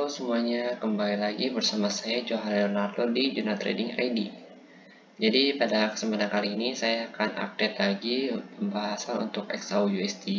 Halo semuanya, kembali lagi bersama saya Johan Leonardo di Juna Trading ID. Jadi pada kesempatan kali ini saya akan update lagi pembahasan untuk XAUUSD,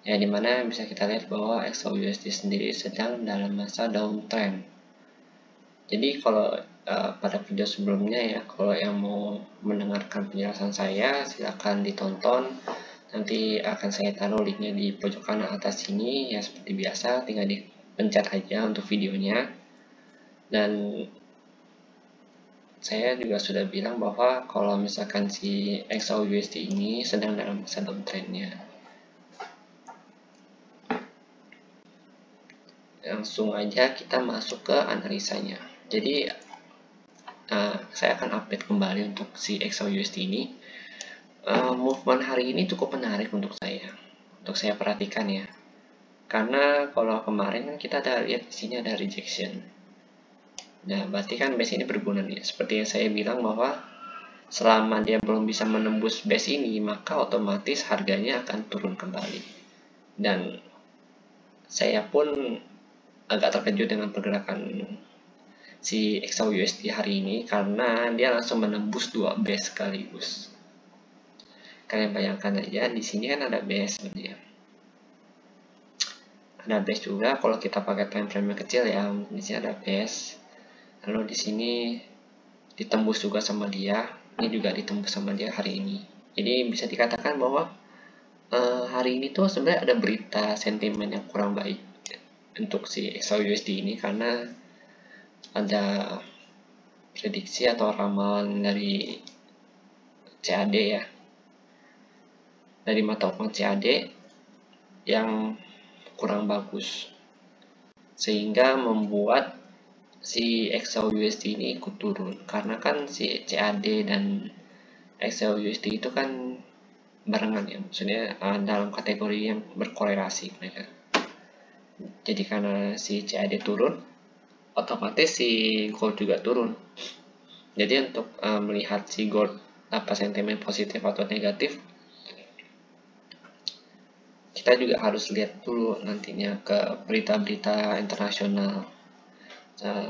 ya dimana bisa kita lihat bahwa XAUUSD sendiri sedang dalam masa downtrend. Jadi kalau pada video sebelumnya ya, kalau yang mau mendengarkan penjelasan saya silahkan ditonton. Nanti akan saya taruh linknya di pojok kanan atas sini ya, seperti biasa tinggal dipencet aja untuk videonya. Dan saya juga sudah bilang bahwa kalau misalkan si XAUUSD ini sedang dalam masa downtrendnya. Langsung aja kita masuk ke analisanya. Jadi saya akan update kembali untuk si XAUUSD ini. Movement hari ini cukup menarik untuk saya perhatikan ya. Karena kalau kemarin kan kita ada lihat di sini ada rejection. Nah, berarti kan base ini berguna nih. Seperti yang saya bilang bahwa selama dia belum bisa menembus base ini, maka otomatis harganya akan turun kembali. Dan saya pun agak terkejut dengan pergerakan si XAUUSD hari ini karena dia langsung menembus dua base sekaligus. Kalian bayangkan aja di sini kan ada base sebenarnya. Ada base juga kalau kita pakai time frame yang kecil ya. Di sini ada base. Lalu di sini ditembus juga sama dia. Ini juga ditembus sama dia hari ini. Jadi bisa dikatakan bahwa hari ini tuh sebenarnya ada berita sentimen yang kurang baik untuk si XAUUSD ini karena ada prediksi atau ramalan dari CAD ya, dari mata uang CAD yang kurang bagus sehingga membuat si XAUUSD ini ikut turun karena kan si CAD dan XAUUSD itu kan barengan ya, maksudnya dalam kategori yang berkorelasi mereka. Jadi karena si CAD turun, otomatis si gold juga turun. Jadi untuk melihat si gold apa sentimen positif atau negatif, kita juga harus lihat dulu nantinya ke berita-berita internasional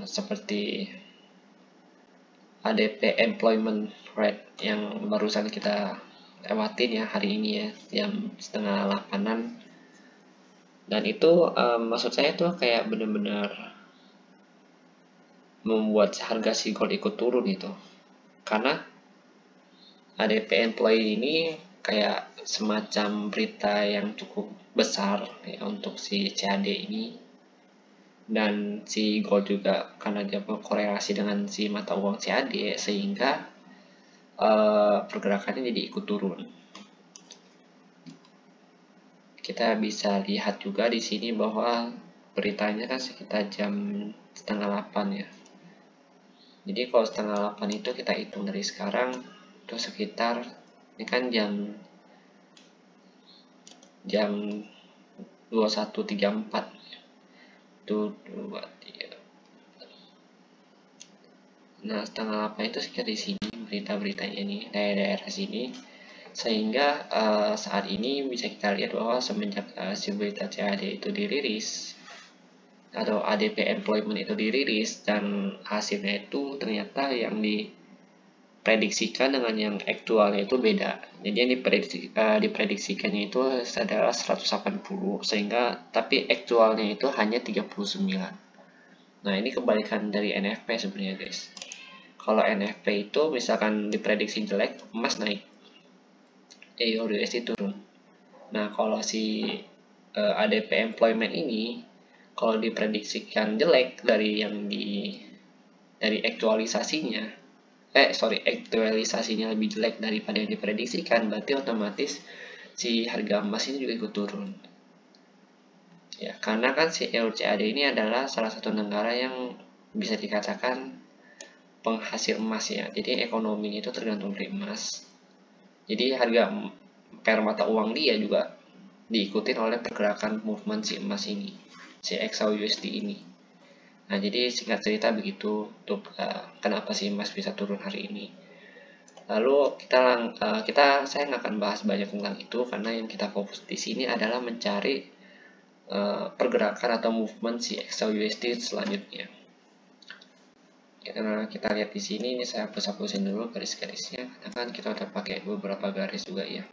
seperti ADP employment rate yang barusan kita lewatin ya hari ini ya, jam 7:30. Dan itu maksud saya tuh kayak bener-bener membuat harga si gold ikut turun gitu. Karena ADP employee ini kayak semacam berita yang cukup besar ya untuk si CAD ini. Dan si gold juga karena dia berkorelasi dengan si mata uang CAD sehingga pergerakannya jadi ikut turun. Kita bisa lihat juga di sini bahwa beritanya kan sekitar jam 7:30 ya. Jadi kalau 7:30 itu kita hitung dari sekarang itu sekitar, ini kan jam 21:34 itu 2, 3. Nah 7:30 itu sekitar di sini berita-beritanya nih daerah-daerah sini, sehingga saat ini bisa kita lihat bahwa semenjak si berita CAD itu dirilis atau ADP employment itu dirilis dan hasilnya itu ternyata yang diprediksikan dengan yang aktualnya itu beda. Jadi yang diprediksikannya itu adalah 180, sehingga tapi aktualnya itu hanya 39. Nah ini kebalikan dari NFP sebenarnya guys. Kalau NFP itu misalkan diprediksi jelek, emas naik, EURUSD turun. Nah kalau si ADP employment ini kalau diprediksikan jelek dari aktualisasinya, aktualisasinya lebih jelek daripada yang diprediksikan, berarti otomatis si harga emas ini juga ikut turun. Ya, karena kan si EURCAD ini adalah salah satu negara yang bisa dikatakan penghasil emas ya. Jadi ekonominya itu tergantung dari emas. Jadi harga per mata uang dia juga diikuti oleh pergerakan movement si emas ini, si XAUUSD ini. Nah, jadi singkat cerita begitu untuk kenapa si emas bisa turun hari ini. Lalu saya nggak akan bahas banyak tentang itu karena yang kita fokus di sini adalah mencari pergerakan atau movement si XAUUSD selanjutnya. Karena kita lihat di sini, ini saya hapus-hapusin dulu garis-garisnya, karena kan kita udah pakai beberapa garis juga ya.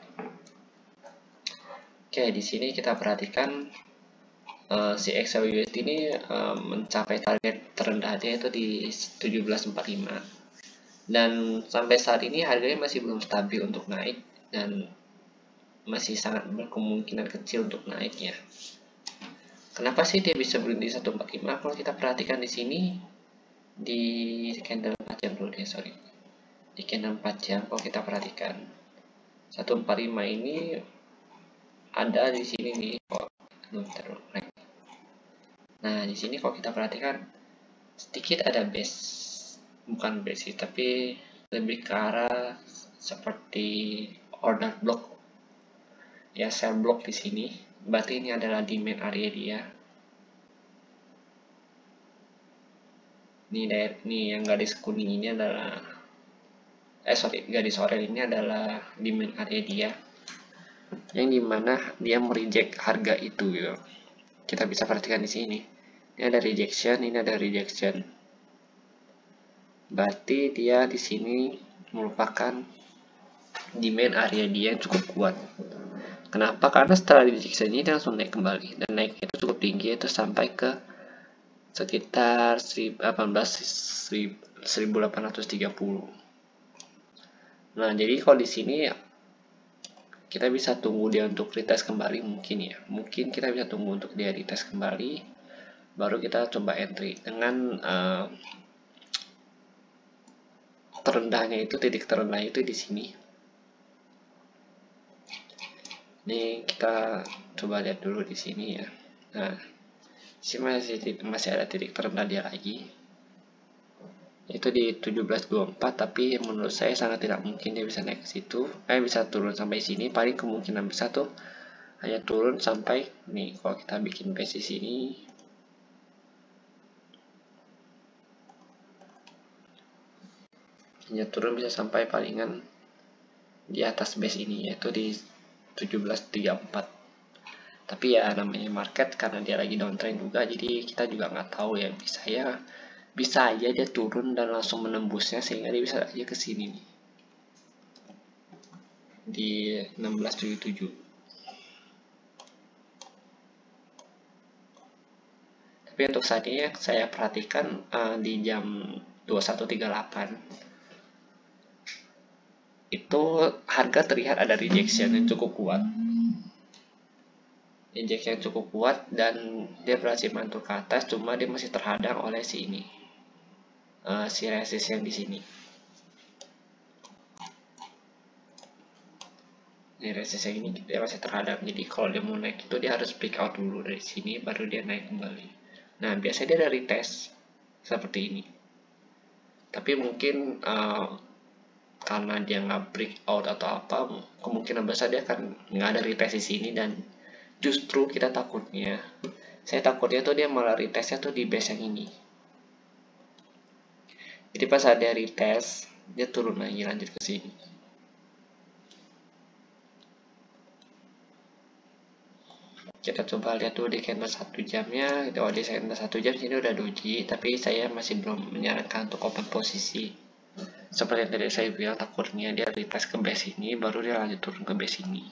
Oke, di sini kita perhatikan si XAUUSD ini mencapai target terendahnya itu di 1745, dan sampai saat ini harganya masih belum stabil untuk naik dan masih sangat berkemungkinan kecil untuk naiknya. Kenapa sih dia bisa berhenti 145? Kalau kita perhatikan di sini di candle 4 jam dulu deh, sorry. Di candle 4 jam kalau kita perhatikan 145 ini ada di sini nih. Nah, di sini kalau kita perhatikan sedikit ada base, bukan base sih, tapi lebih ke arah seperti order block ya, sell block di sini. Berarti ini adalah demand area dia. Ini yang garis kuning ini adalah garis oranye ini adalah demand area dia, yang dimana dia mereject harga itu gitu. Kita bisa perhatikan di sini. Ini ada rejection, ini ada rejection. Berarti dia di sini merupakan demand area dia yang cukup kuat. Kenapa? Karena setelah rejection ini dia langsung naik kembali, dan naiknya itu cukup tinggi, itu sampai ke sekitar 1830. Nah, jadi kalau di sini kita bisa tunggu dia untuk retest kembali, mungkin ya. Mungkin kita bisa tunggu untuk dia retest kembali, baru kita coba entry dengan terendahnya itu, titik terendahnya itu di sini. Ini kita coba lihat dulu di sini ya. Nah, sini masih ada titik terendah dia lagi, itu di 1724, tapi menurut saya sangat tidak mungkin dia bisa naik ke situ, bisa turun sampai sini. Paling kemungkinan besar tuh hanya turun sampai nih. Kalau kita bikin base di sini, hanya turun bisa sampai palingan di atas base ini, yaitu di 1734. Tapi ya namanya market, karena dia lagi downtrend juga, jadi kita juga nggak tahu ya, bisa aja dia turun dan langsung menembusnya, sehingga dia bisa aja ke sini nih di 1677. Tapi untuk saat ini saya perhatikan di jam 21.38 itu harga terlihat ada rejection yang cukup kuat. Injection yang cukup kuat, dan dia berhasil mantul ke atas, cuma dia masih terhadang oleh si ini, si resist yang di sini. Ini resist yang ini dia masih terhadang, jadi kalau dia mau naik itu dia harus break out dulu dari sini, baru dia naik kembali. Nah, biasanya dia dari tes seperti ini, tapi mungkin karena dia nggak break out atau apa, kemungkinan besar dia akan nggak ada retest di sini, dan justru saya takutnya tuh dia malah retestnya tuh di base yang ini. Jadi pas ada retest, dia turun lagi lanjut ke sini. Kita coba lihat dulu di candle 1 jamnya. Kalau di candle 1 jam sini udah doji, tapi saya masih belum menyarankan untuk open posisi. Seperti yang tadi saya bilang, takutnya dia retest ke base ini, baru dia lanjut turun ke base ini.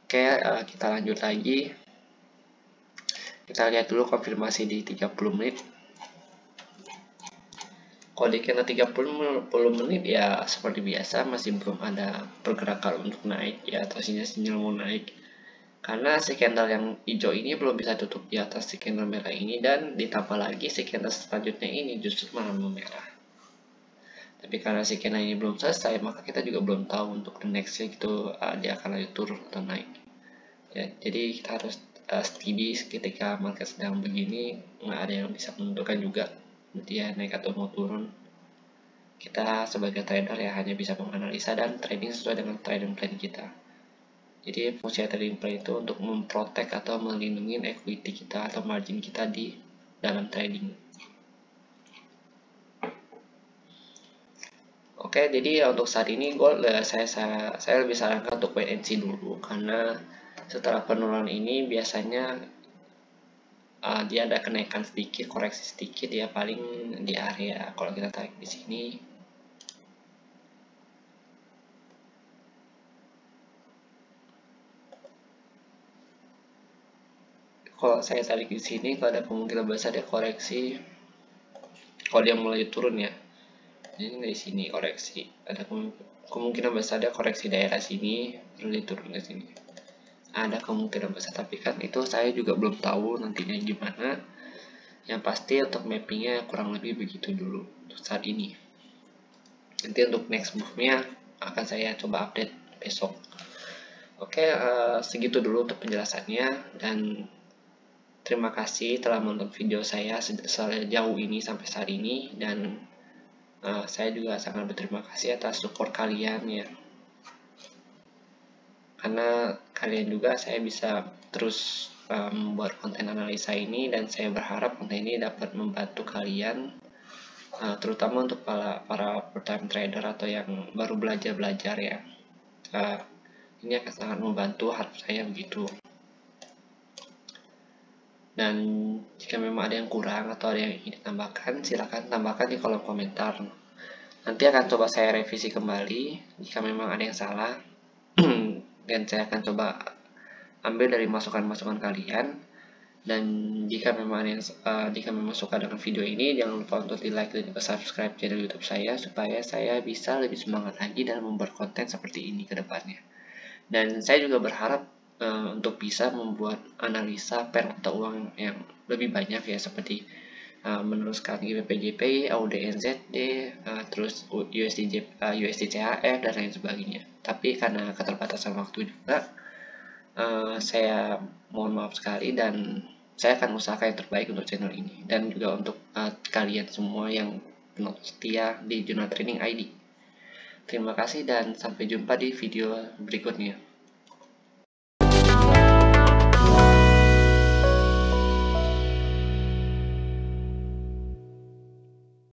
Oke, kita lanjut lagi. Kita lihat dulu konfirmasi di 30 menit. Kalau di candle 30 menit ya seperti biasa, masih belum ada pergerakan untuk naik ya, atau sinyal mau naik. Karena si candle yang hijau ini belum bisa tutup di atas si candle merah ini, dan ditambah lagi si candle selanjutnya ini justru malah memerah. Tapi karena si candle ini belum selesai, maka kita juga belum tahu untuk the nextnya gitu dia akan lanjut turun atau naik. Ya, jadi kita harus steady ketika market sedang begini, nggak ada yang bisa menentukan juga dia naik atau mau turun. Kita sebagai trader ya hanya bisa menganalisa dan trading sesuai dengan trading plan kita. Jadi fungsi trading plan itu untuk memprotek atau melindungi equity kita atau margin kita di dalam trading. Oke, jadi untuk saat ini gold saya lebih sarankan untuk wait and see dulu, karena setelah penurunan ini biasanya dia ada kenaikan sedikit, koreksi sedikit ya, paling di area kalau kita tarik di sini. Kalau saya tarik di sini, kalau ada kemungkinan besar dia koreksi. Kalau dia mulai turun ya, ini dari sini koreksi, ada kemungkinan besar dia koreksi daerah sini, terus turun ke sini. Ada kemungkinan besar, tapi kan itu saya juga belum tahu nantinya gimana. Yang pasti untuk mappingnya kurang lebih begitu dulu untuk saat ini. Nanti untuk next move-nya akan saya coba update besok. Oke, segitu dulu untuk penjelasannya, dan terima kasih telah menonton video saya sejauh ini sampai saat ini, dan saya juga sangat berterima kasih atas support kalian ya. Karena kalian juga saya bisa terus membuat konten analisa ini, dan saya berharap konten ini dapat membantu kalian, terutama untuk para part-time trader atau yang baru belajar ya. Ini akan sangat membantu, harap saya begitu. Dan jika memang ada yang kurang atau ada yang ingin ditambahkan, silahkan tambahkan di kolom komentar. Nanti akan coba saya revisi kembali jika memang ada yang salah. Dan saya akan coba ambil dari masukan-masukan kalian. Dan jika memang suka dengan video ini, jangan lupa untuk di like dan juga subscribe channel YouTube saya, supaya saya bisa lebih semangat lagi dalam membuat konten seperti ini ke depannya. Dan saya juga berharap untuk bisa membuat analisa per mata uang yang lebih banyak ya, seperti meneruskan GBP/JPY, AUD/NZD, terus USD/CHF dan lain sebagainya. Tapi karena keterbatasan waktu juga, saya mohon maaf sekali, dan saya akan usahakan yang terbaik untuk channel ini, dan juga untuk kalian semua yang penonton setia di Jurnal Trading ID. Terima kasih dan sampai jumpa di video berikutnya.